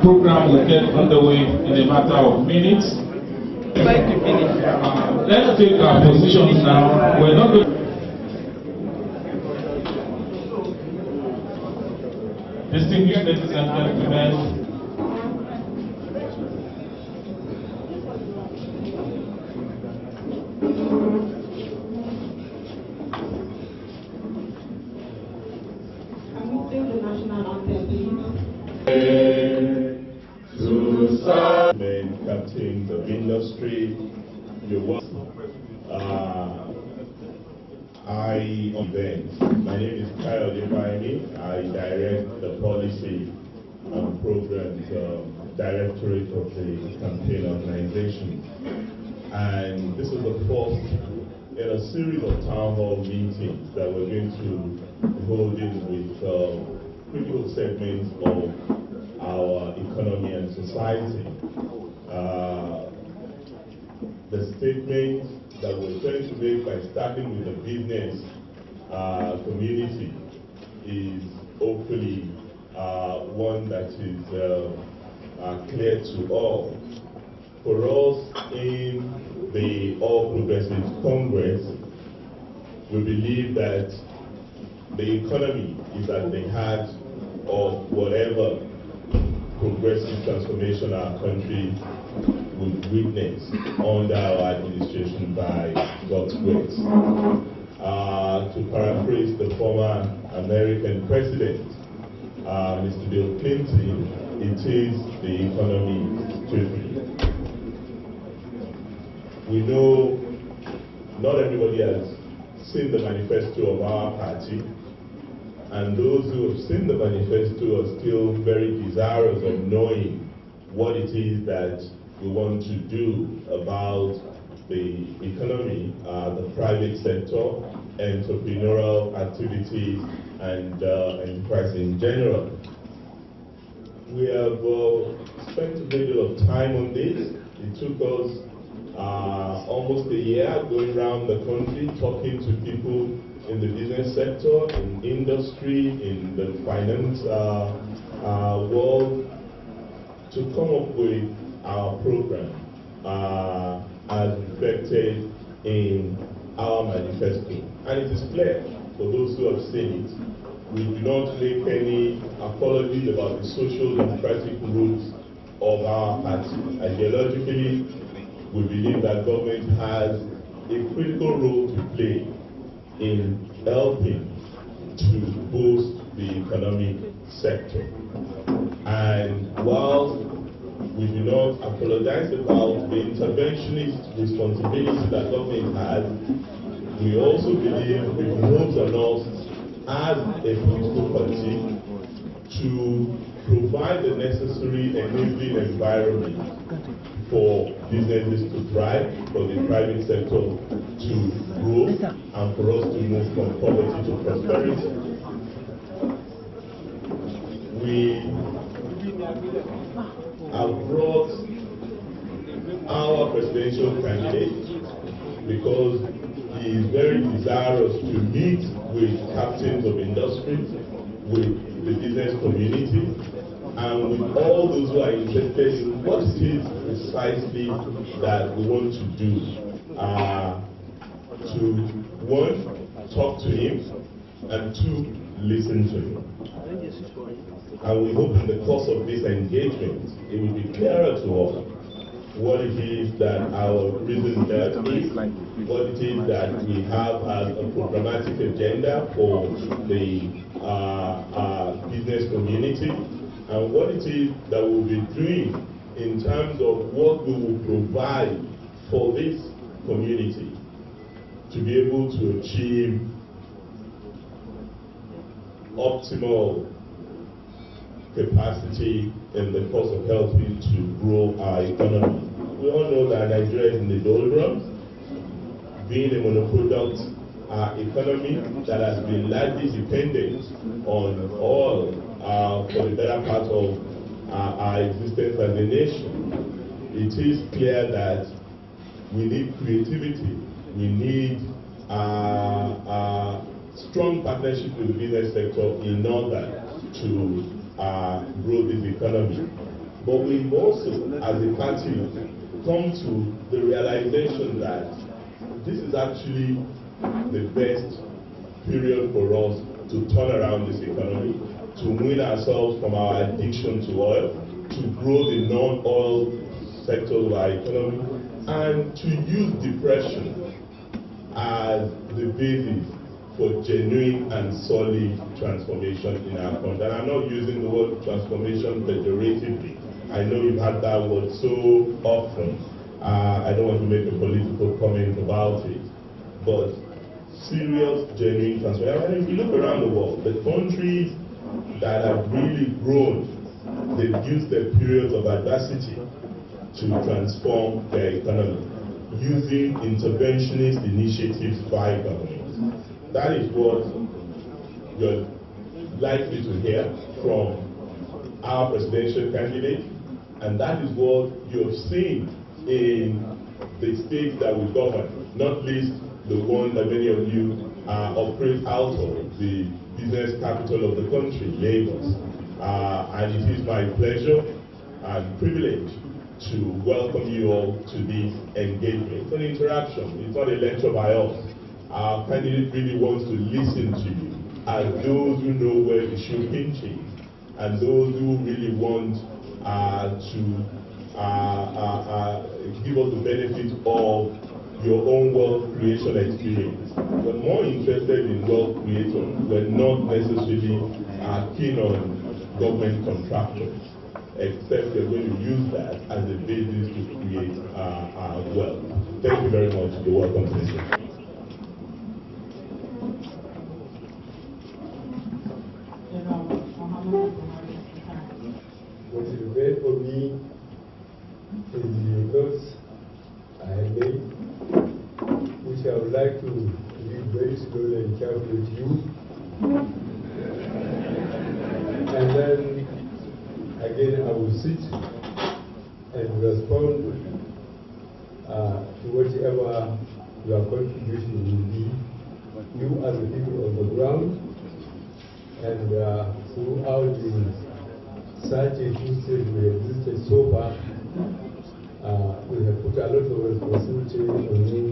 Program will get underway in a matter of minutes. Let's take our positions now. We're not going. Distinguished ladies and gentlemen, captains of industry, my name is Kyle Debaini. I direct the policy and programs directorate of the campaign organization. And this is the first in a series of town hall meetings that we're going to be holding with critical segments of our economy and society. The statement that we're trying to make by starting with the business community is hopefully one that is clear to all. For us in the All Progressives Congress, we believe that the economy is at the heart of whatever progressive transformation our country would witness under our administration by God's grace. To paraphrase the former American president, Mr. Bill Clinton, it is the economy strictly. We know not everybody has seen the manifesto of our party, and those who have seen the manifesto are still very desirous of knowing what it is that we want to do about the economy, the private sector, entrepreneurial activities, and enterprise in general. We have spent a great deal of time on this. It took us almost a year going around the country talking to people in the business sector, in industry, in the finance world, to come up with our program as reflected in our manifesto. And it is clear for those who have seen it. We do not make any apologies about the social democratic roots of our party. Ideologically, we believe that government has a critical role to play in helping to boost the economic sector. And while we do not apologize about the interventionist responsibility that government has, we also believe it behoves on us as a political party to provide the necessary enabling environment for businesses to thrive, for the private sector to grow, and for us to move from poverty to prosperity. We have brought our presidential candidate because he is very desirous to meet with captains of industry, with the business community, and with all those who are interested in what it is precisely that we want to do. To, one, talk to him, and two, listen to him. And we hope in the course of this engagement, it will be clearer to us what it is that our reason there is, what it is that we have as a programmatic agenda for the business community, and what it is that we'll be doing in terms of what we will provide for this community to be able to achieve optimal capacity in the course of helping to grow our economy. We all know that Nigeria is in the doldrums, being a monoproduct economy that has been largely dependent on oil for the better part of our existence as a nation. It is clear that we need creativity, we need strong partnership with the business sector in order to grow this economy. But we've also, as a party, come to the realization that this is actually the best period for us to turn around this economy, to wean ourselves from our addiction to oil, to grow the non-oil sector of our economy, and to use depression as the basis for genuine and solid transformation in our country. And I'm not using the word transformation pejoratively. I know you've had that word so often. I don't want to make a political comment about it. But serious, genuine transformation. And if you look around the world, the countries that have really grown, they've used their periods of adversity to transform their economy, using interventionist initiatives by governments. That is what you're likely to hear from our presidential candidate, and that is what you have seen in the states that we govern, not least the one that many of you operate out of, the business capital of the country, Lagos. And it is my pleasure and privilege to welcome you all to this engagement. It's an interaction, it's not a lecture by us. Our candidate really wants to listen to you as those who know where the shoe pinches and those who really want to give us the benefit of your own wealth creation experience. We're more interested in wealth creation. We're not necessarily keen on government contractors, except we're going to use that as a basis to create wealth. Thank you very much. You're welcome to this. What is great for me is the notes I have made, which I would like to read very slowly and carefully to you. And then again I will sit and respond to whatever your contribution will be, you as the people on the ground, and throughout the 32 states we existed so far, we have put a lot of responsibility on you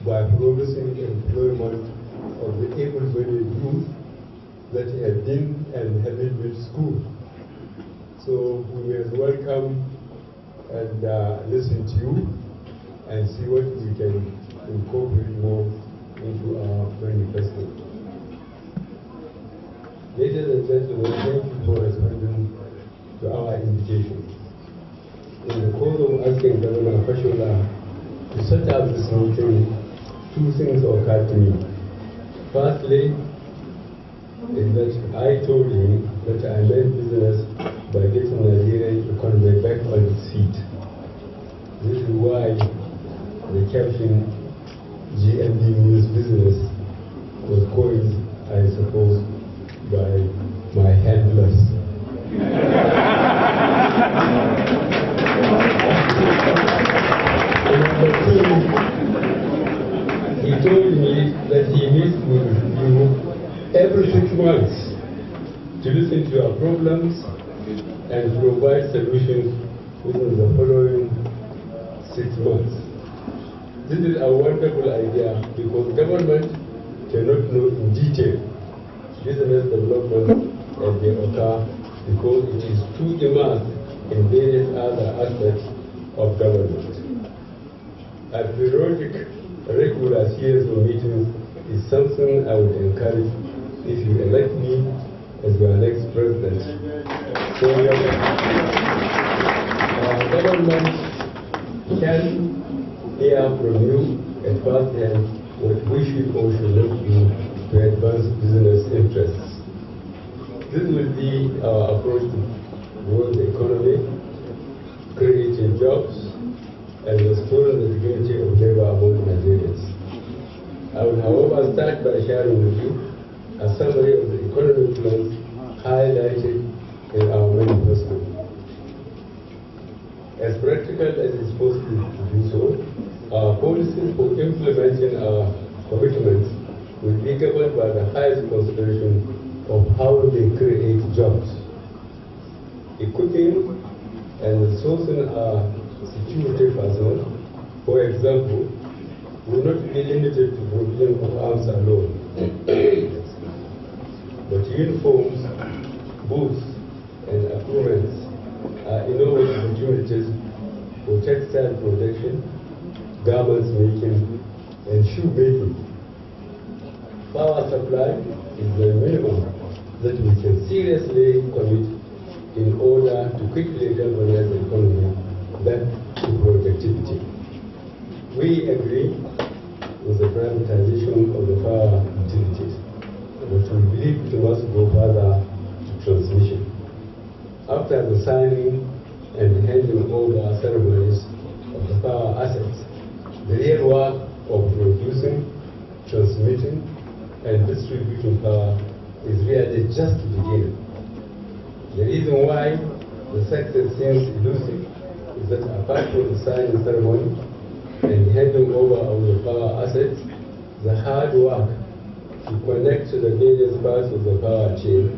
by promising employment of the able-bodied youth that have been and haven't been to school. So we will welcome and listen to you and see what we can incorporate more into our manifesto. Ladies and gentlemen, thank you for responding to our invitation. In the course of asking Governor Fashola to set up this meeting, two things occurred to me. Firstly, is that I told him that I meant business by getting Nigerian economy back on its feet. This is why the caption GMB means business was coined, I suppose, by my handlers. He told me that he meets with you every 6 months to listen to your problems and provide solutions within the following 6 months. This is a wonderful idea because government cannot know in detail business development as they occur because it is too immersed in various other aspects of government. A periodic, regular series of meetings is something I would encourage if you elect me as your next president. So our government can hear from you at first hand what we should or should not do to advance business interests. This will be our approach to growing the economy, creating jobs, and restoring the dignity of labor among Nigerians. I will, however, start by sharing with you a summary of the economic plans highlighted in our manifesto. As practical as it is possible to do so, our policies for implementing our commitments will be governed by the highest consideration of how they create jobs. Equipping and resourcing our security personnel, for example, will not be limited to provision of arms alone, but uniforms, boots, and accoutrements are enormous opportunities for textile production, garments making, and shoe making. Power supply is the minimum that we can seriously commit in order to quickly galvanize the economy back to productivity. We agree with the privatization of the power utilities, but we believe it must go further to transmission. After the signing and handing over ceremonies of the power assets, the real work of producing, transmitting, and distributing power is really just beginning. The reason why the success seems elusive is that apart from the signing ceremony and handing over of the power assets, the hard work to connect to the various parts of the power chain,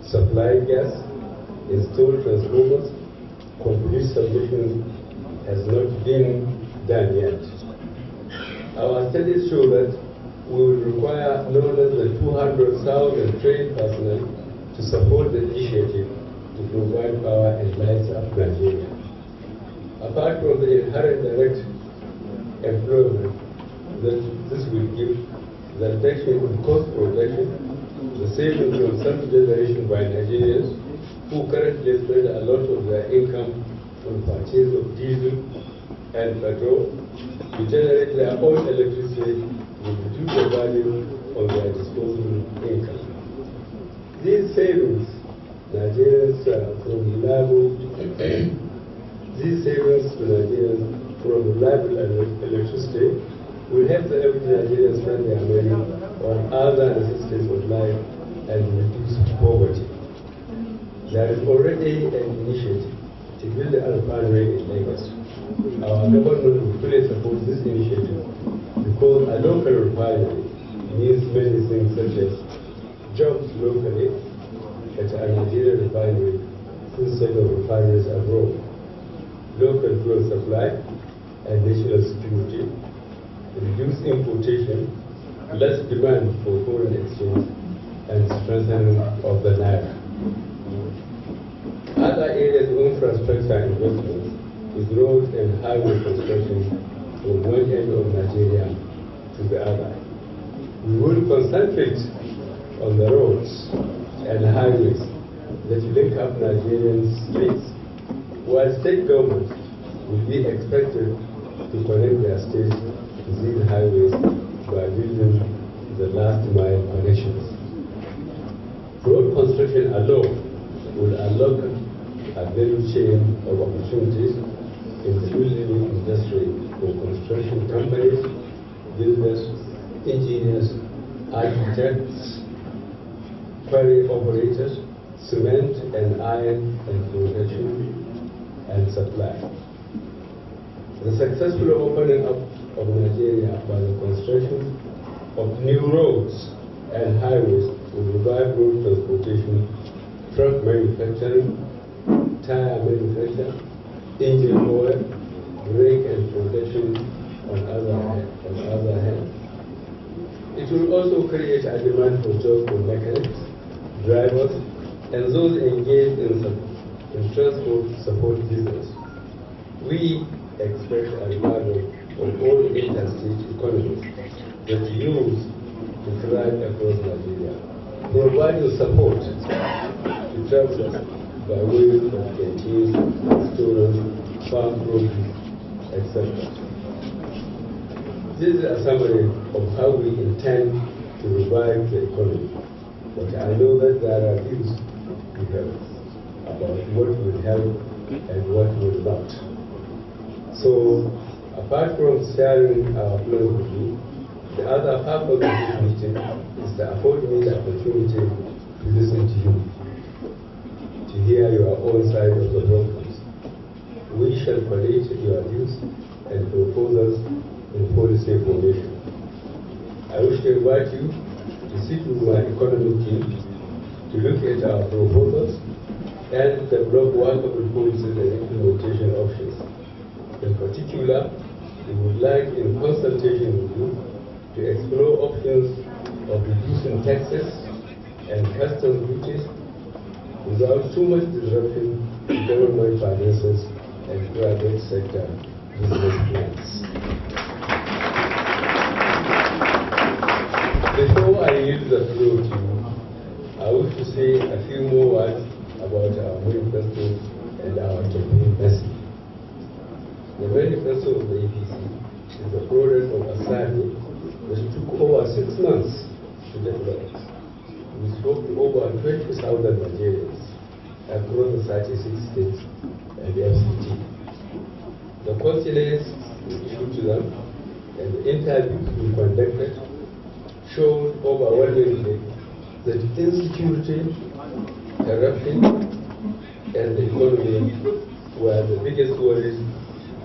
supply gas, install transformers, complete submission has not been done yet. Our studies show that we will require no less than 200,000 trained personnel to support the initiative to provide power and lights up Nigeria. Apart from the inherent direct employment that this will give, the reduction in cost production, the savings on self-generation by Nigerians who currently spend a lot of their income on purchase of diesel and petrol to generate their own electricity will reduce the value of their disposable income. These savings, Nigerians from reliable electricity will help the average Nigerian spend their money on other necessities of life and reduce poverty. There is already an initiative to build a refinery in Lagos. Our government will fully support this initiative because a local refinery means many things such as jobs locally at a Nigerian refinery instead of refineries abroad, local fuel supply and national security, reduced importation, less demand for foreign exchange, and strengthening of the naira. Other areas of infrastructure investment is road and highway construction from one end of Nigeria to the other. We will concentrate on the roads and highways that link up Nigerian states, while state governments will be expected to connect their states to these highways by building the last mile connections. Road construction alone will unlock a value chain of opportunities in the building industry for construction companies, builders, engineers, architects, quarry operators, cement and iron and production and supply. The successful opening up of Nigeria by the construction of new roads and highways will revive road transportation, truck manufacturing, tire manufacture, engine oil, brake and production on other hand. It will also create a demand for jobs for mechanics, drivers, and those engaged in transport support business. We expect a revival of all interstate economies that use to thrive across Nigeria, providing support to travelers by way of canteens, stores, farm produce, etc. This is a summary of how we intend to revive the economy. But I know that there are views we have about what will help and what will not. So, apart from sharing our plans with you, the other purpose of this meeting is to afford me the opportunity to listen to you, to hear your own side of the problems. We shall collate your views and proposals in policy formation. I wish to invite you to sit with my economic team to look at our proposals and develop workable policies and implementation options. In particular, we would like, in consultation with you, to explore options of reducing taxes and customs duties without too much disruption to government finances and private sector business plans. Before I yield the floor to you, I wish to say a few more words about our manifesto and our campaign message. The manifesto of the APC is the product of a survey which took over 6 months to develop. We spoke to over 20,000 Nigerians across the 36 states and the FCT. The questionnaires we issued to them and the interviews we conducted showed overwhelmingly that insecurity, corruption, and the economy were the biggest worries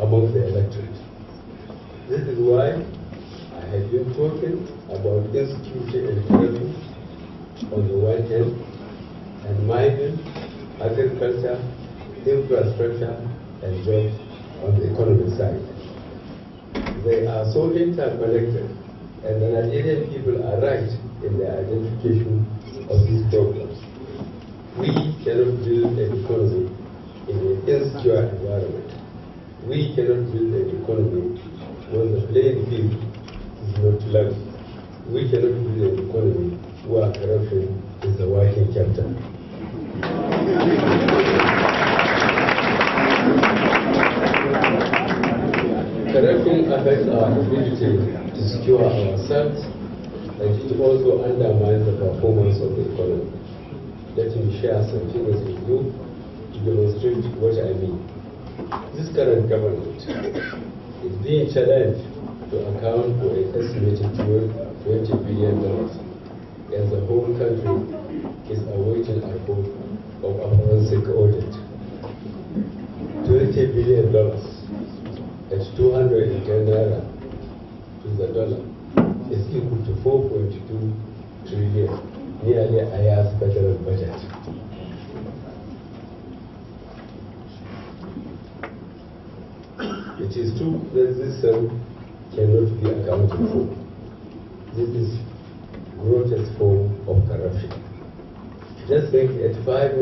among the electorate. This is why I have been talking about insecurity and corruption on the one hand, and mining, agriculture, infrastructure, and jobs on the economic side. They are so interconnected, and the Nigerian people are right in their identification of these problems. We cannot build an economy in an insecure environment. We cannot build an economy when the playing field is not level. We cannot build an economy where corruption is the working capital. Corruption affects our ability to secure ourselves, and it also undermines the performance of the economy. Let me share some figures with you to demonstrate what I mean. This current government is being challenged to account for an estimated $20 billion, and the whole country is awaiting a report of a forensic audit. $20 billion at 210 naira to the dollar is equal to 4.2 trillion, nearly a year's federal budget. It is true that this sum cannot be accounted for. This is grotesque form of corruption. Just think, at 5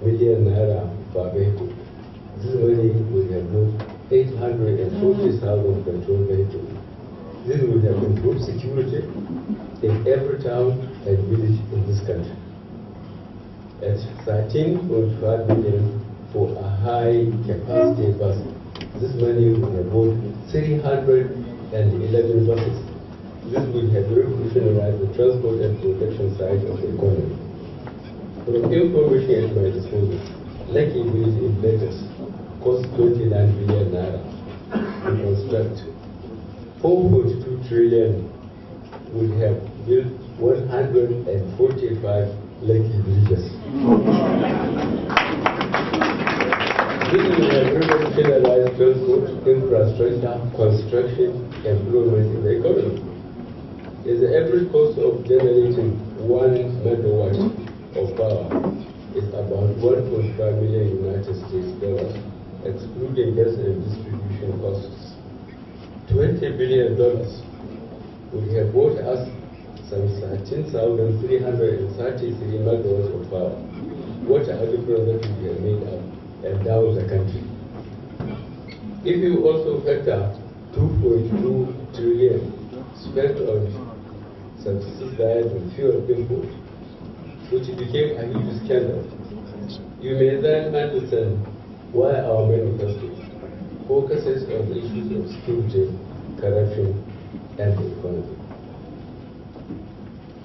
million naira per vehicle, this money would have moved 840,000 petrol vehicles. This would have improved security in every town and village in this country. At 13.5 million for a high capacity bus, this money would have bought 311 buses. This would have revolutionized the transport and production side of the economy. From information at my disposal, Lucky Village in Lagos cost 29 billion naira to construct. 4.2 trillion would have built 145 Lucky villages. This will have revolutionized transport, infrastructure, construction, employment in the economy. The average cost of generating 1 megawatt of power is about 1.5 million United States dollars, excluding gas and distribution costs. $20 billion would have bought us some 13,333 megawatts of power. What a difference that we have made up and down the country. If you also factor 2.2 trillion spent on subsidized and fuel import, which became a huge scandal, you may then understand why our manifesto focuses on the issues of security, corruption, and the economy.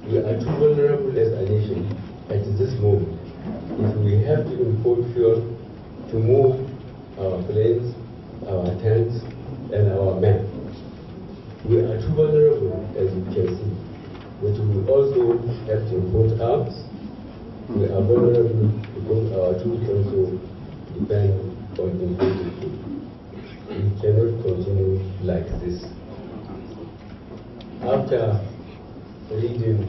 we are too vulnerable as a nation at this moment. If we have to import fuel to move our planes, our tanks, and our men, we are too vulnerable, as you can see. But we also have to import arms. We are vulnerable because our troops also depend on imported food. We cannot continue like this. After reading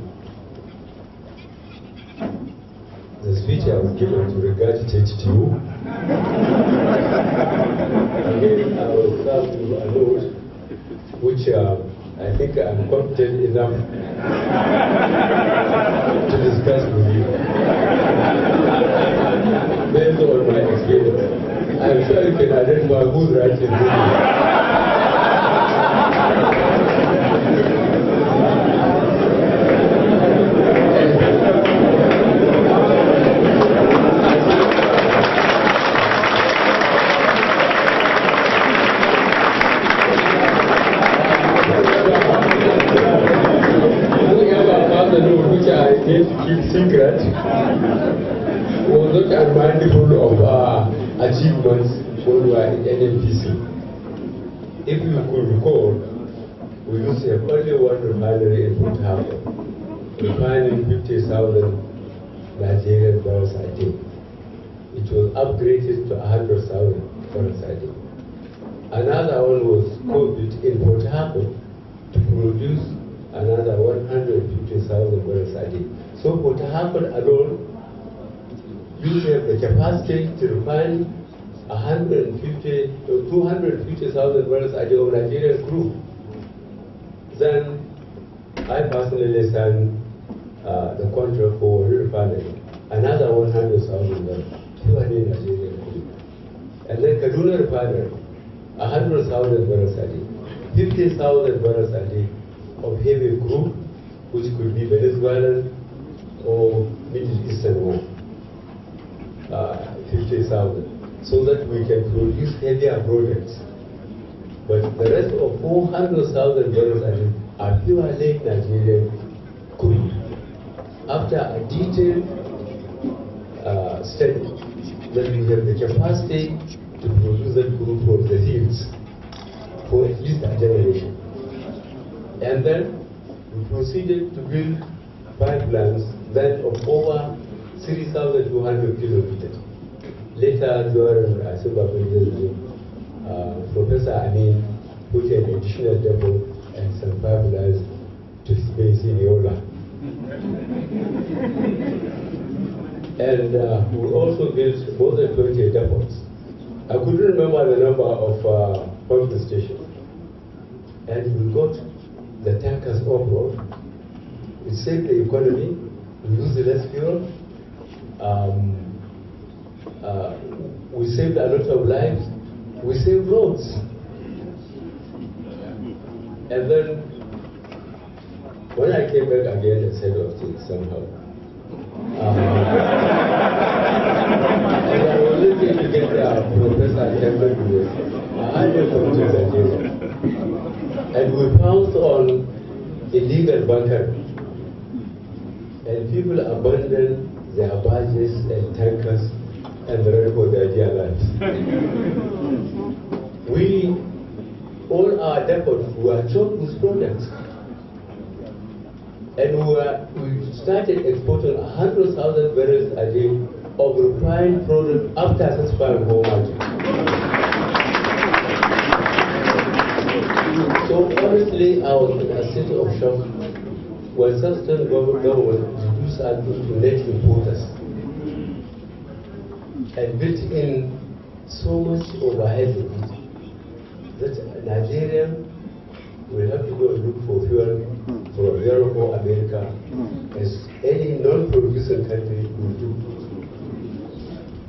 the speech I was given to regurgitate to you, again I will start with a note which I think I'm competent enough to discuss with you based on my experience. I'm sure you can identify who's right in this. Secret was not unmindful of achievements when we were in NMPC. If you could recall, we used to have only one refinery in Port Harcourt, refining 50,000 Nigerian barrels a day. It was upgraded to 100,000 barrels a day. Another one was COVID in Port Harcourt to produce another 150,000 barrels a day. So Port Harcourt alone used to have the capacity to refine 150 to 250,000 barrels a day of Nigerian crude. Then I personally signed the contract for refinery, another 100,000 barrels, purely Nigerian crude. And then Kaduna refinery, 100,000 barrels a day, 50,000 barrels a day of heavy crude, which could be Venezuelan or Middle Eastern one, 50,000, so that we can produce heavier products. But the rest of 400,000 barrels a day are purely Nigerian crude. After a detailed study, that we have the capacity to produce that crude from the fields for at least a generation. And then we proceeded to build pipelines then of over 3,200 kilometers. Later, during Professor Amin put an additional depot and some pipelines to space in Yola. And we also built more than 20 depots. I couldn't remember the number of pumping stations. And we got the tankers off-road. It saved the economy. We used less fuel. We saved a lot of lives. We saved roads. And then, when I came back again, I said, okay, somehow. And I was looking to get Professor Campbell to this. I had come to Nigeria. And we pounced on illegal bunkering. And people abandoned their barges and tankers and ran for their dear lives. All our depots were choked with products. And we started exporting 100,000 barrels a day of refined product after satisfying home market. So honestly, I was in a state of shock when certain government reduced us into net importers and built in so much overhead that Nigeria will have to go and look for fuel from Europe or America, as any non-producing country will do.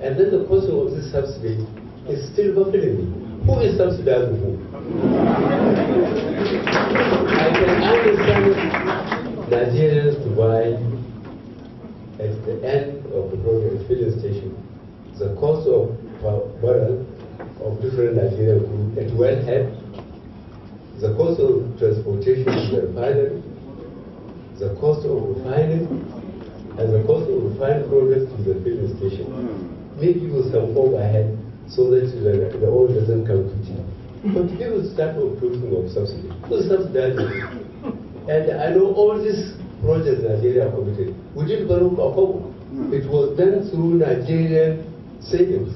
And then the cost of this subsidy is still baffling me. Who is subsidizing who? I can understand Nigerians to buy at the end of the product filling station the cost of per barrel of different Nigerian crude at wellhead, the cost of transportation to the refinery, the cost of refining, and the cost of refined products to the filling station. Make people some overhead so that the oil doesn't come to cheap. But people start talking of subsidy. People subsidize it. And I know all these projects Nigeria committed. We didn't borrow a couple. It was done through Nigerian savings.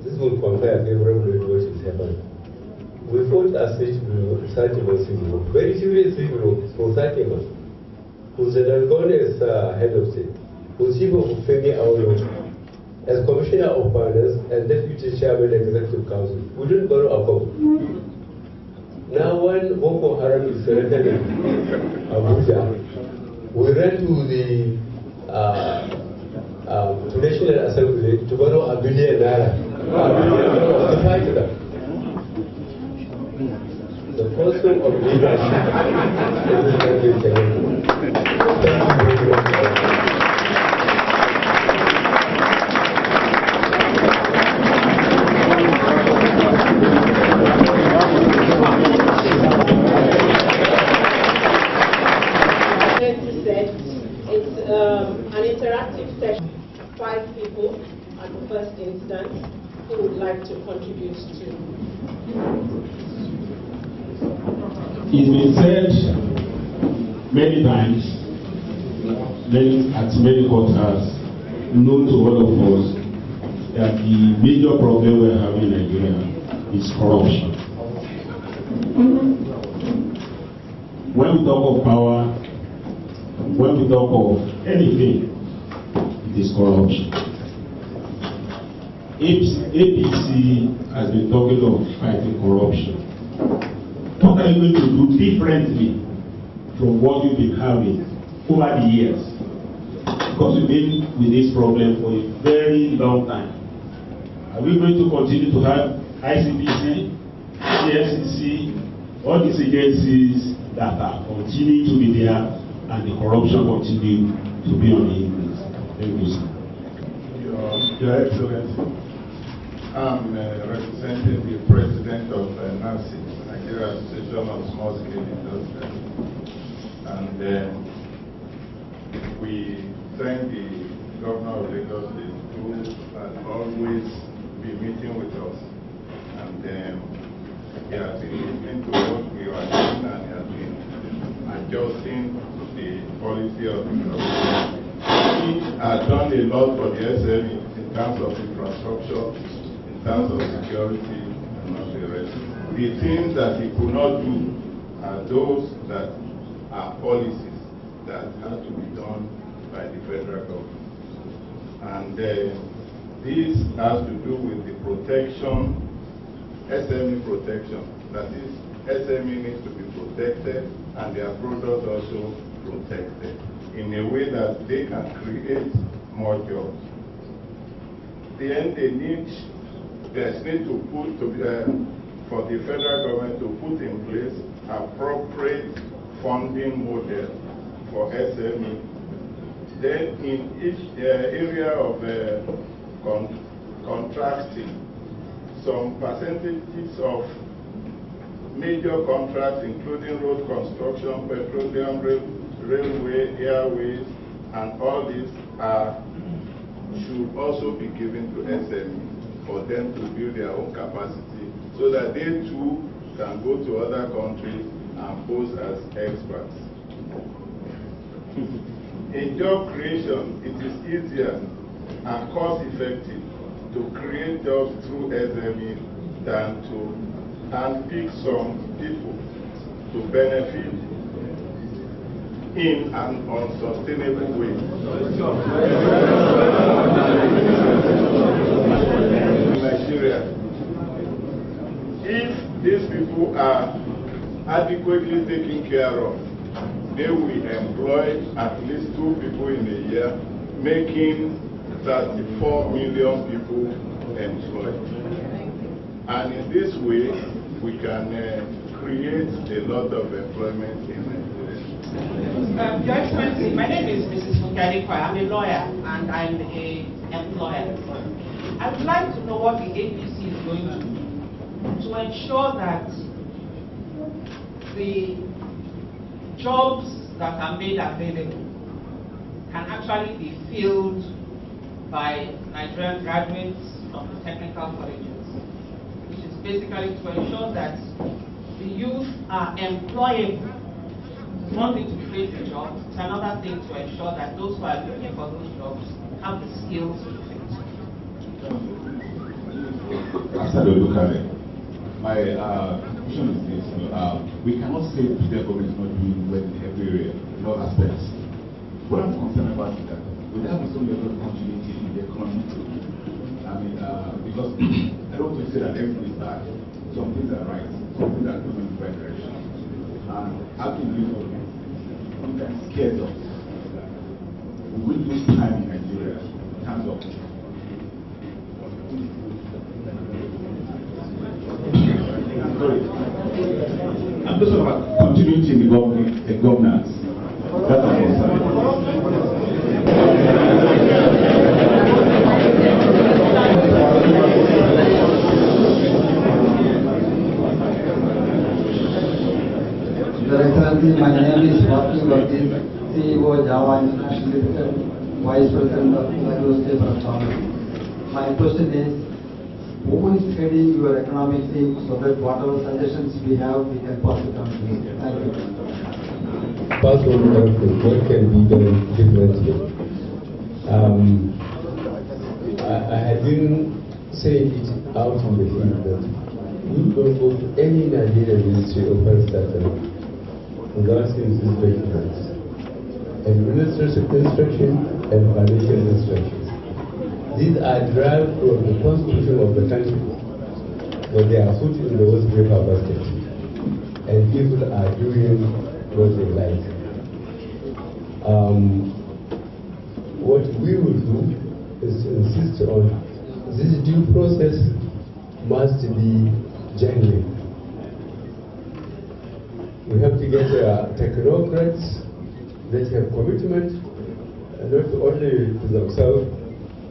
This will compare favorably with what is happening. We fought a 30 months ago, very serious civil for 30 months. Who said Algone as head of state, who's chief of Femi Awolo, as commissioner of finance and deputy chairman executive council. We didn't borrow a couple. Now when Boko Haram is threatened in Abuja, we ran to the to National Assembly to borrow $1 billion to fight them. The person of leadership is very challenging. Thank you very much. An interactive session, 5 people at the first instance who would like to contribute to. It's been said many times, at many quarters, known to all of us, that the major problem we're having in Nigeria is corruption. When we talk of power, when we talk of anything, it is corruption. APC has been talking of fighting corruption. What are you going to do differently from what you've been having over the years? Because we've been with this problem for a very long time. Are we going to continue to have ICPC, CFCC, all these agencies that are continuing to be there and the corruption continue to be on the increase? Thank you, sir. Your Excellency, I'm representing the President of NASI, Nigeria Association of Small Scale Industries, and we thank the Governor of Lagos State who has always been meeting with us, and he has been listening to what we are doing, and he has been adjusting the policy of the government. He has done a lot for the SME in terms of infrastructure, in terms of security, and all the rest. The things that he could not do are those that are policies that have to be done by the federal government. And this has to do with the protection, SME protection. That is, SME needs to be protected and their products also protected in a way that they can create more jobs. Then they need to put for the federal government to put in place appropriate funding model for SME. Then in each area of contracting, some percentages of major contracts, including road construction, petroleum, railway, airways, and all these should also be given to SME for them to build their own capacity so that they too can go to other countries and pose as experts. In job creation, it is easier and cost-effective to create jobs through SME than to handpick some people to benefit in an unsustainable way. In Nigeria, if these people are adequately taken care of, they will employ at least 2 people in a year, making 34 million people employed. And in this way, we can create a lot of employment in Nigeria. Your Excellency, my name is Mrs. Mugadikwa. I'm a lawyer and I'm an employer. I would like to know what the APC is going to do to ensure that the jobs that are made available can actually be filled by Nigerian graduates of the technical colleges, which is basically to ensure that the youth are employable. It's one thing to create a job, it's another thing to ensure that those who are looking for those jobs have the skills to fit. My question is this: we cannot say the government is not doing well in every area, in all aspects. What I'm concerned about is that we have some level of continuity in the economy. I mean, because I don't want to say that everything is bad. Some things are right, some things are going in the right direction. And having this sometimes scares us. We will lose time in Nigeria in terms of I'm just talking about continuity in the governance. That's my concern. Your Excellency, my name is Vakil, CEO Java International Limited, Vice President of Lagos State Autonomy. My question is, who is heading your economic team so that whatever suggestions we have, we can pass it on to you? Thank you. First of all, what can be done differently? I didn't say it out in the field that we don't go to any Nigerian Ministry of Health Sector without seeing these documents: administrative instruction and financial instructions. These are derived from the constitution of the country, but they are put in the waste paper basket, and people are doing what they like. What we will do is to insist on this due process must be genuine. We have to get technocrats that have commitment, not only to themselves,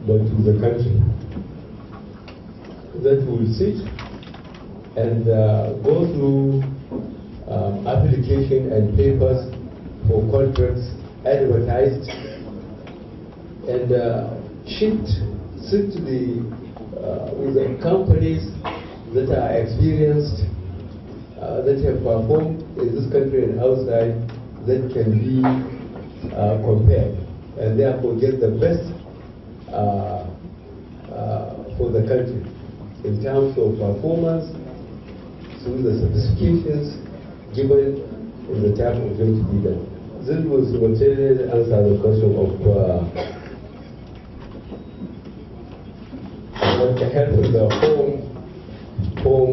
but to the country, that will sit and go through application and papers for contracts advertised, and sit with the companies that are experienced, that have performed in this country and outside, that can be compared, and therefore get the best for the country in terms of performance through the specifications given in the type of job to be done. This was materially answer the question of what can help the home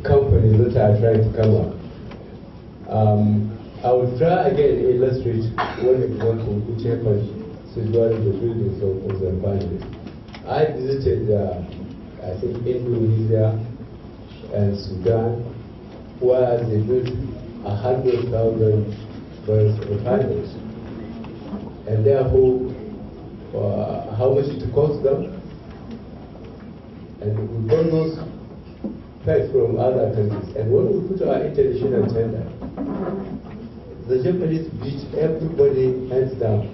companies that are trying to come up. I will try again to illustrate one example which happened during the buildings of the refinery. I visited, I think, Indonesia and Sudan, where they built 100,000 barrels of refineries. And therefore, how much it cost them? And we got those facts from other countries. And when we put our international tender, the Japanese beat everybody hands down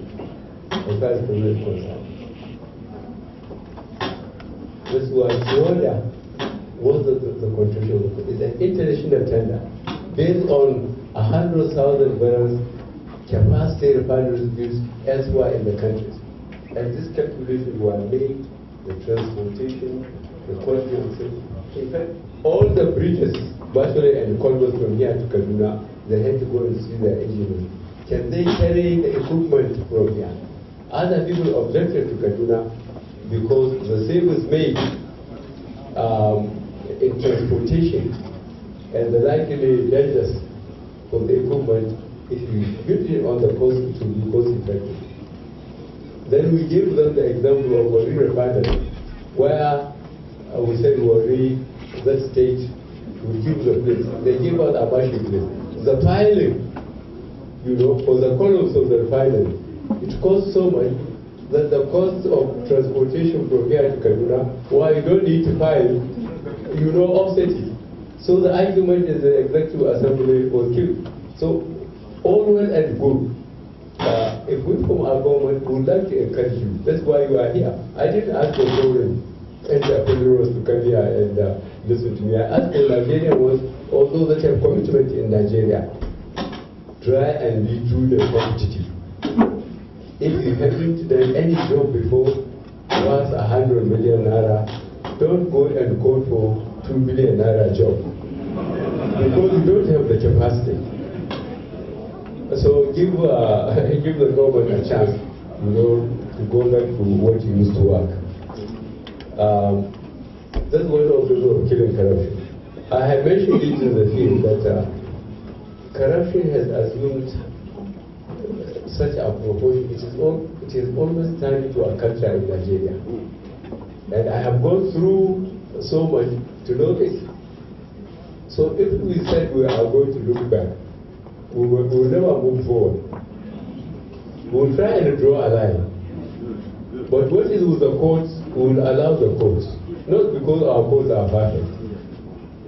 as far as the is concerned. This was Rwanda was the contribution. It's an international tender based on 100,000 barrels capacity refineries built elsewhere in the countries. And this calculation were made, the transportation, the quality of it. In fact, all the bridges, virtually and culverts from here to Kaduna, they had to go and see their engineers. Can they carry the equipment from here? Other people objected to Kaduna because the savings made in transportation and the likely dangers of the equipment, if you build it on the coast, it will be cost effective. Then we gave them the example of Buhari refinery, where we said Buhari, that state, would give the place. They gave us a Abashi place. The piling, for the columns of the refinery, it costs so much that the cost of transportation from here to Kaduna, why you don't need to pile, offset it. So the argument is the Executive Assembly was killed. So all well and good. If we from our government would like to encourage you, that's why you are here. I didn't ask for foreign entrepreneurs to come here and listen to me. I asked for Nigerians, although that have commitment in Nigeria, try and be truly competitive. If you haven't done any job before, worth 100 million naira, don't go and call for 2 billion naira job, because you don't have the capacity. So give the government a chance, to go back to what you used to work. That's one of the ways of killing corruption. I have mentioned it in the field that corruption has assumed such a proportion. It is almost turned into a culture in Nigeria. And I have gone through so much to know this. So if we said we are going to look back, we will never move forward. We will try and draw a line. But what is with the courts, we will allow the courts. Not because our courts are perfect.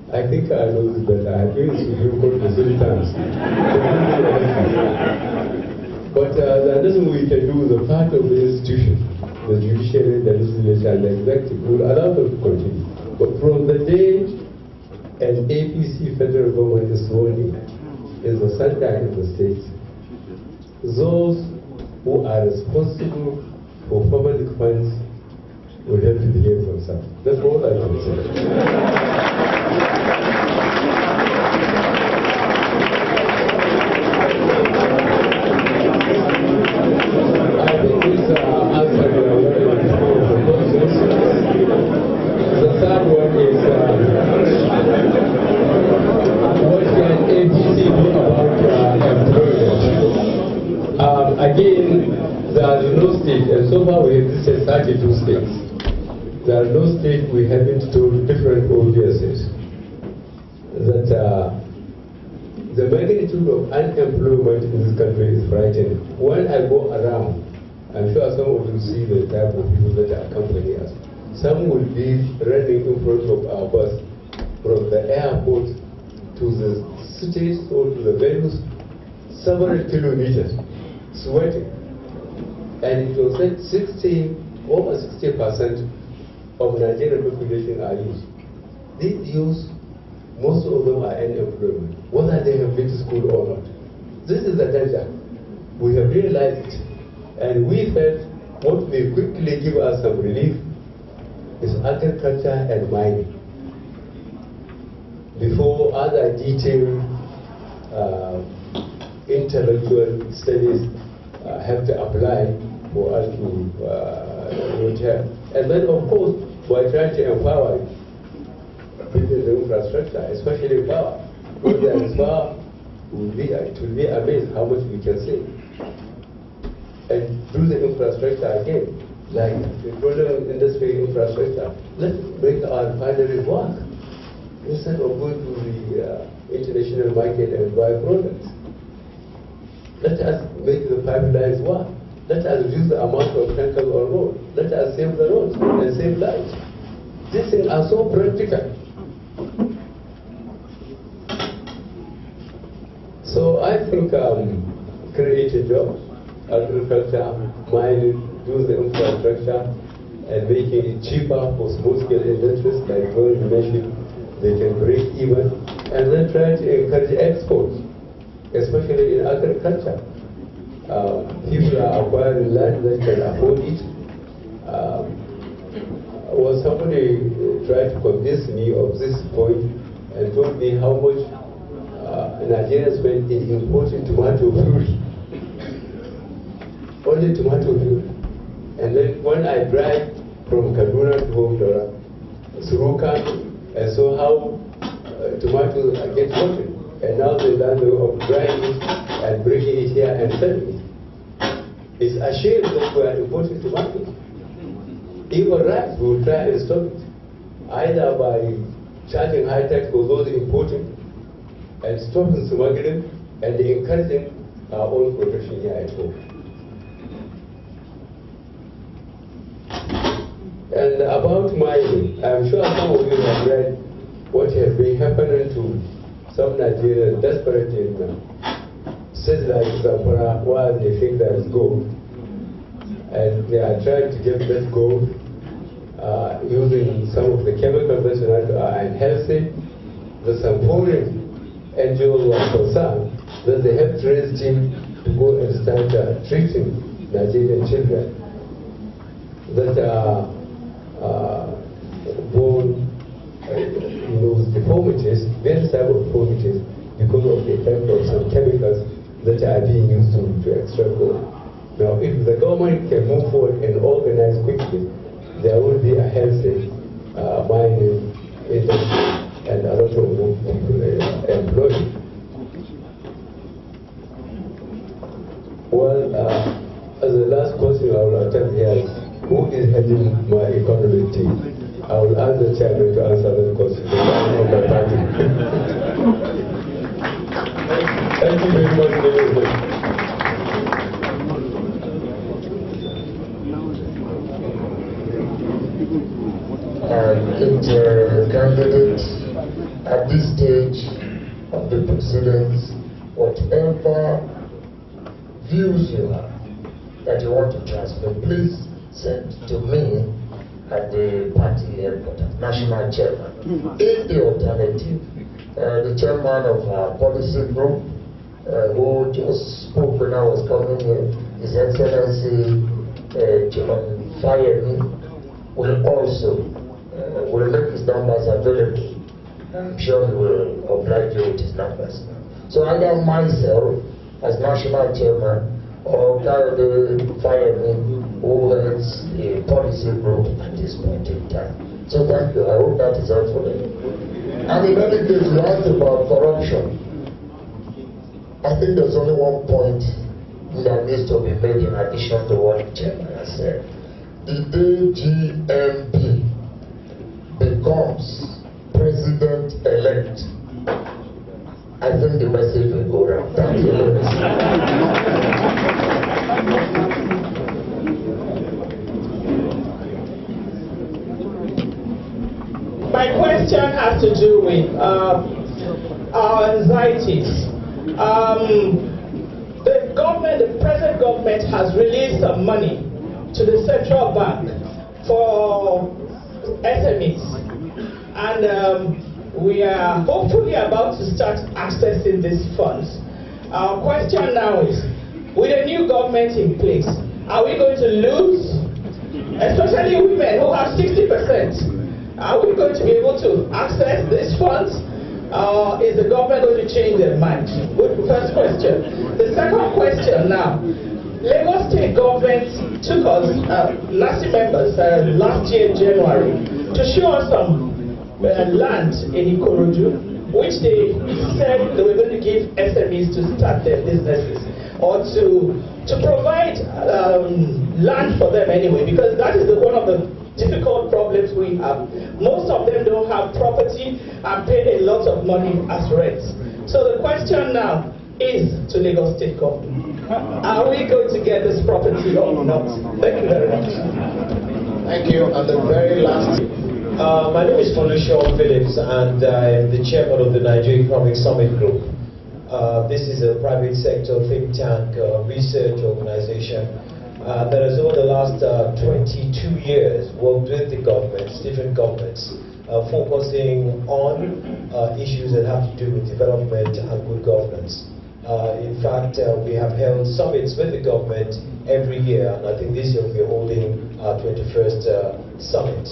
I think I know this better. I've been to the Supreme Court for 3 times. But there is nothing we can do with the part of the institution, the judiciary, the legislature, and the executive. We will allow them to continue. But from the day an APC federal government is sworn in, is the center in the state, those who are responsible for public funds will have to behave themselves. That's all I can say. I think this answered one of the questions. The third one is, what can APC do about employment? Again, there are no states, and so far we have listed 32 states. There are no states we haven't told different audiences that the magnitude of unemployment in this country is frightening. When I go around, I'm sure some of you see the type of people that accompany us. Some will be running in front of our bus from the airport to the cities or to the venues, several kilometers, sweating. And it was said over 60% of Nigerian population are youth. These youth, most of them are unemployed, whether they have been to school or not. This is the danger. We have realized it. And we felt what may quickly give us some relief is agriculture and mining. Before other detailed intellectual studies have to apply for us to return. And then, of course, by trying to empower building the infrastructure, especially power. When there is power, it will be amazed how much we can save. And do the infrastructure again, like the petroleum industry infrastructure. Let's make our refineries work instead of going to the international market and buy products. Let us make the pipelines work. Let us reduce the amount of tankers on road. Let us save the roads and save lives. These things are so practical. So I think creating jobs, agriculture, mining, use the infrastructure, and making it cheaper for small-scale industries like those you mentioned, they can break even, and then try to encourage exports, especially in agriculture. People are acquiring land that can afford it. Was somebody tried to convince me of this point and told me how much Nigerians spend in importing tomato puree. Only tomato puree. And then when I drive from Kaduna to Hondura, through Kano, and saw how tomatoes get rotten. And now they learn of drying it and bringing it here and selling it. It's a shame that we are importing tomatoes. Even rice, we will try and stop it, either by charging high tax for those importing and stopping smuggling and encouraging our own production here at home. And about mining, I'm sure some of you have read what has been happening to some Nigerians desperate in cities like Zamfara, where they think there is gold, and they are trying to get this gold using some of the chemicals that are unhealthy. There's some foreign NGOs who are concerned that they have trained him to go and start treating Nigerian children that are born with deformities, various type of deformities, because of the effect of some chemicals that are being used to extract gold. Now, if the government can move forward and organize quickly, there will be a healthy mining industry and a lot of people employed. Well, as the last question I will attempt here is, who is heading my economic team? I will ask the chairman to answer that question. Thank you very much, David. Candidates, at this stage of the proceedings, whatever views you have that you want to transmit, please send to me at the party headquarters, national chairman. In the alternative, the chairman of our policy group, who just spoke when I was coming here, His Excellency John Fayemi, will also will make his numbers available. I'm sure he will oblige you with his numbers. So either myself as national chairman or Kayode Fayemi, who heads the policy group at this point in time. So thank you. I hope that is helpful. And in any case, you asked about corruption. I think there's only one point that needs to be made in addition to what the chairman has said. The day GMP becomes president-elect, I think the message will go around. Thank you. My question has to do with our anxieties. The government, the present government, has released some money to the central bank for SMEs, and we are hopefully about to start accessing these funds. Our question now is, with a new government in place, are we going to lose, especially women who have 60%? Are we going to be able to access these funds? Is the government going to change their mind? Good first question. The second question now, Lagos State government took us, NASI members, last year in January, to show us some land in Ikorodu, which they said they were going to give SMEs to start their businesses, or to provide land for them anyway, because that is one of the difficult problems we have. Most of them don't have property and pay a lot of money as rents. So the question now is to Lagos State government, are we going to get this property or not? Thank you very much. Thank you. And the very last, my name is Folusho Phillips, and I am the chairman of the Nigeria Economic Summit Group. This is a private sector think tank research organization that has over the last 22 years worked with the governments, different governments, focusing on issues that have to do with development and good governance. In fact, we have held summits with the government every year, and I think this year we'll be holding our 21st summit.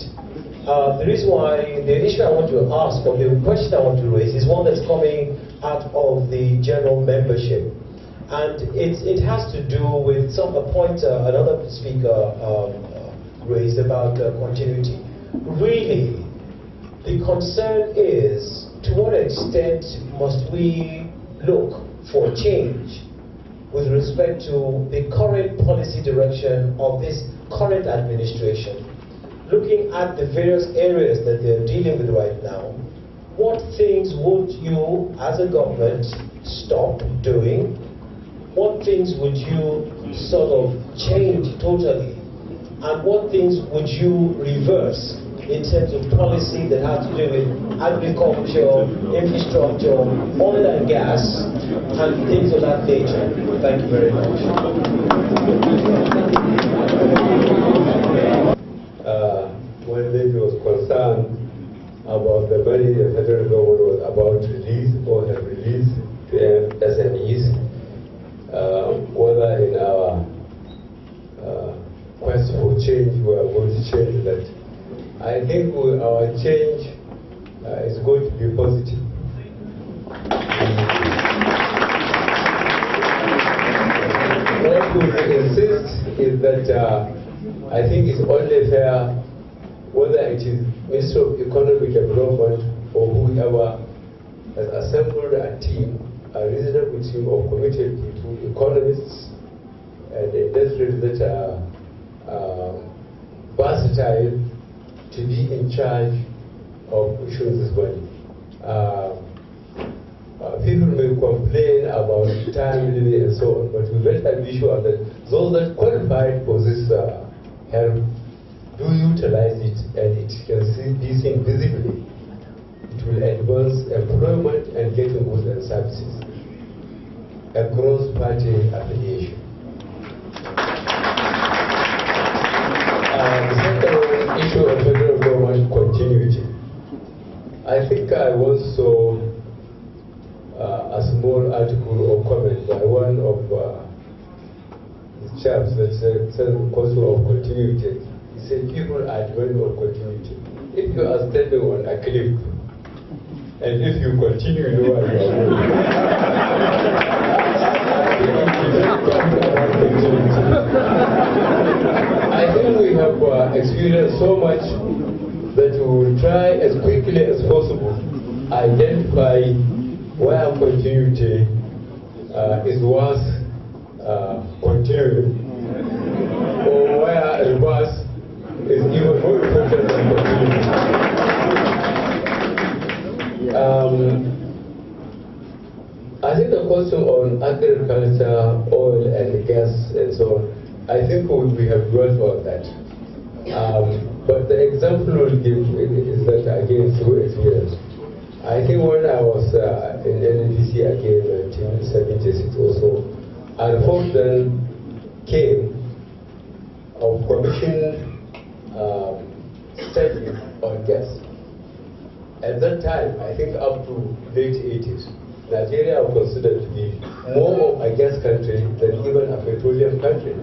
The reason why, the issue I want to ask, or the question I want to raise, is one that's coming out of the general membership. And it has to do with a point another speaker raised about continuity. Really, the concern is, to what extent must we look for change with respect to the current policy direction of this current administration, looking at the various areas that they're dealing with right now? What things would you, as a government, stop doing? What things would you sort of change totally? And what things would you reverse in terms of policy that have to do with agriculture, infrastructure, oil and gas, and things of that nature. Thank you very much. When lady was concerned about the money the federal government was about to release or have released to SMEs, whether in our quest for change we are going to change that. I think our change is going to be positive. What we insist is that I think it's only fair whether it is Ministry of Economic Development or whoever has assembled a team, a reasonable team of committed people, economists and industrialists that are versatile to be in charge of issuing this money. People may complain about time limit and so on, but we better be sure that those that qualified for this help do utilize it, and it can be seen visibly. It will advance employment and getting goods and services across party affiliation. The second issue of federal government continuity. I think I once saw a small article or comment by one of the chaps that said question of continuity. He said people are demanding of continuity. If you are standing on a cliff and if you continue, you know where you are going. I think we have experienced so much that we will try as quickly as possible identify where continuity is worth continuing, or where reverse is even more important than continuity. I think the question on agriculture, oil and gas and so on, I think we have dwelt on that. But the example we'll give is that again through experience. I think when I was in NNPC again in 1976 or so, a report then came of commission study on gas. At that time, I think up to late 80s, Nigeria was considered to be more of a gas country than even a petroleum country.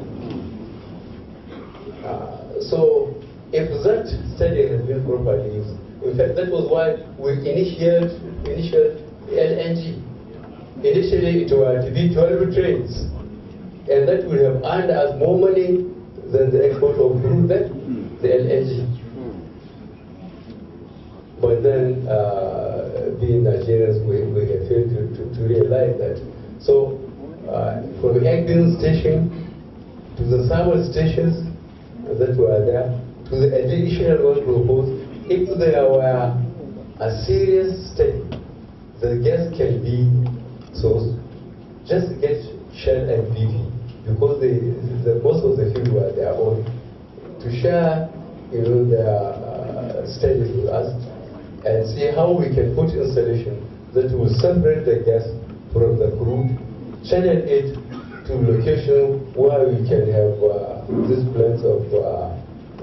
So if that study has been properly used, in fact that was why we initiated LNG. Initially it was to be 12 trains, and that would have earned us more money than the export of crude, the LNG. But then, being Nigerians, we have failed to realize that. So, from the Egdon station to the summer stations that were there, to the additional one proposed, if there were a serious study, the gas can be sourced, just get Shell and BP, because most of the field were their own, to share, their studies with us, and see how we can put installation that will separate the gas from the crude, channel it to location where we can have these plants of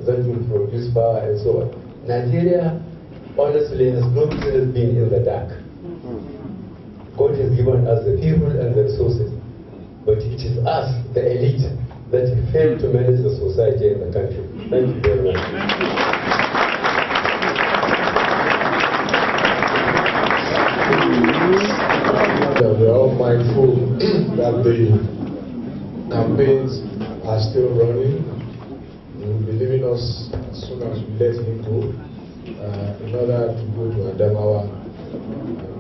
that will produce power and so on. Nigeria, honestly, has no business being in the dark. God has given us the people and the resources, but it is us, the elite, that fail to manage the society and the country. Thank you very much. We are all mindful that the campaigns are still running. He will be leaving us as soon as we let him go in order to go to Adamawa,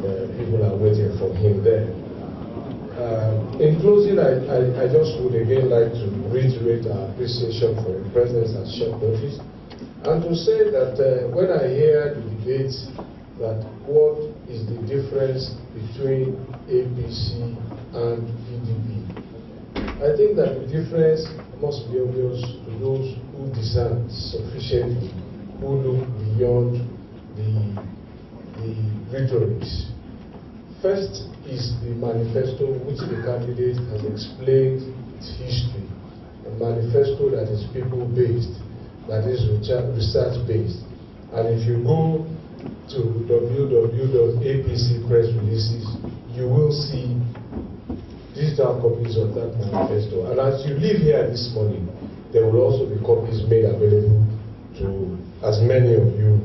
and people are waiting for him there. In closing, I just would again like to reiterate our appreciation for your presence at short notice, and to say that when I hear the debates that what is the difference between APC and PDP, I think that the difference must be obvious to those who discern sufficiently who look beyond the rhetorics. First is the manifesto which the candidate has explained its history. A manifesto that is people-based, that is research-based. And if you go to www.apc press releases, you will see digital copies of that manifesto. And as you leave here this morning, there will also be copies made available to as many of you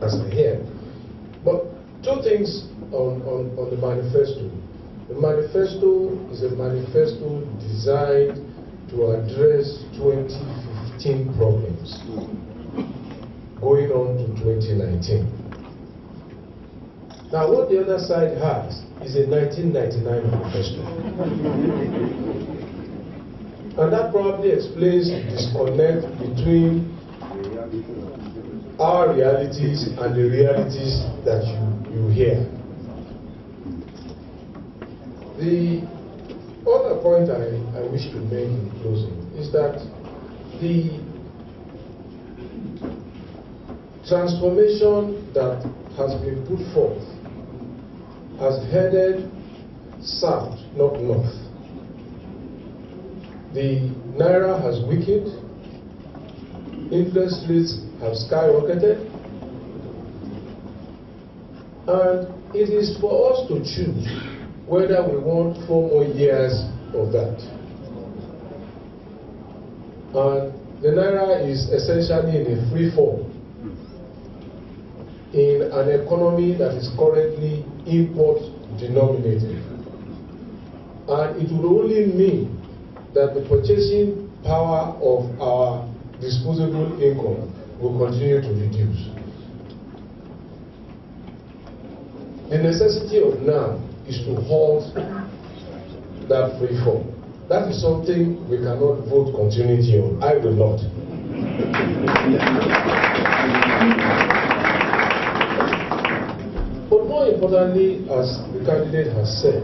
as are here. But two things on the manifesto. The manifesto is a manifesto designed to address 2015 problems going on to 2019. Now, what the other side has is a 1999 manifesto. And that probably explains the disconnect between our realities and the realities that you hear. The other point I wish to make in closing is that the transformation that has been put forth has headed south, not north. The Naira has weakened, interest rates have skyrocketed, and it is for us to choose whether we want 4 more years of that. And the Naira is essentially in a free fall in an economy that is currently import denominated. And it would only mean that the purchasing power of our disposable income will continue to reduce. The necessity of now is to halt that free fall. That is something we cannot vote continuity on. I will not. But more importantly, as the candidate has said,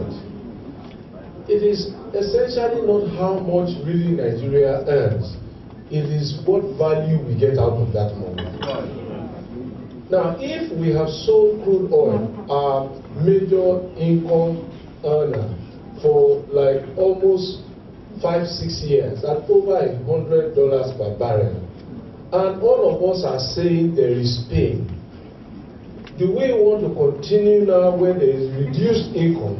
it is essentially not how much really Nigeria earns. It is what value we get out of that money. Now, if we have sold crude oil, our major income earner, for like almost 5-6 years at over $100 per barrel, and all of us are saying there is pain, do we want to continue now when there is reduced income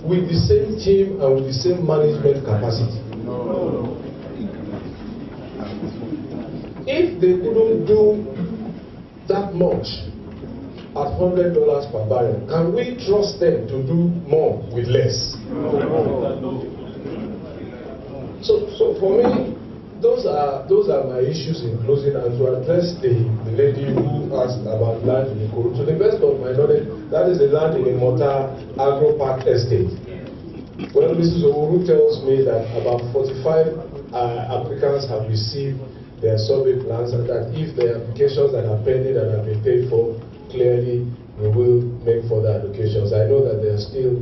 with the same team and with the same management capacity? No. If they couldn't do that much at $100 per barrel, can we trust them to do more with less? No. So for me, those are my issues in closing. And to address the lady who asked about land in Ikoro, to the best of my knowledge, that is the land in the Mota Agro Park Estate. Well, Mrs. Owuru tells me that about 45 applicants have received their survey plans, and that if the applications that are pending and have been paid for, clearly we will make further allocations. I know that there's still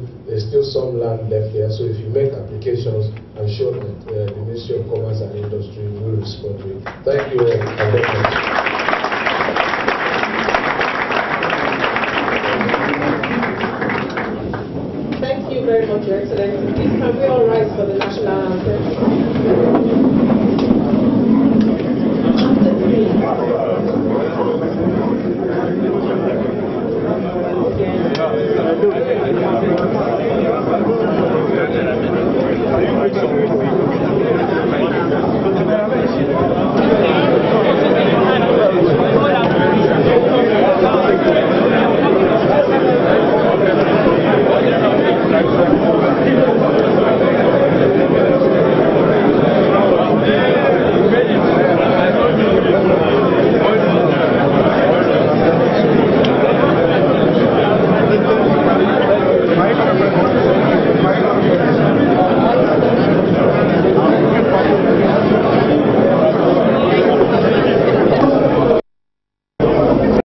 some land left there, so if you make applications, I'm sure that the Ministry of Commerce and Industry will respond to it. Thank you all.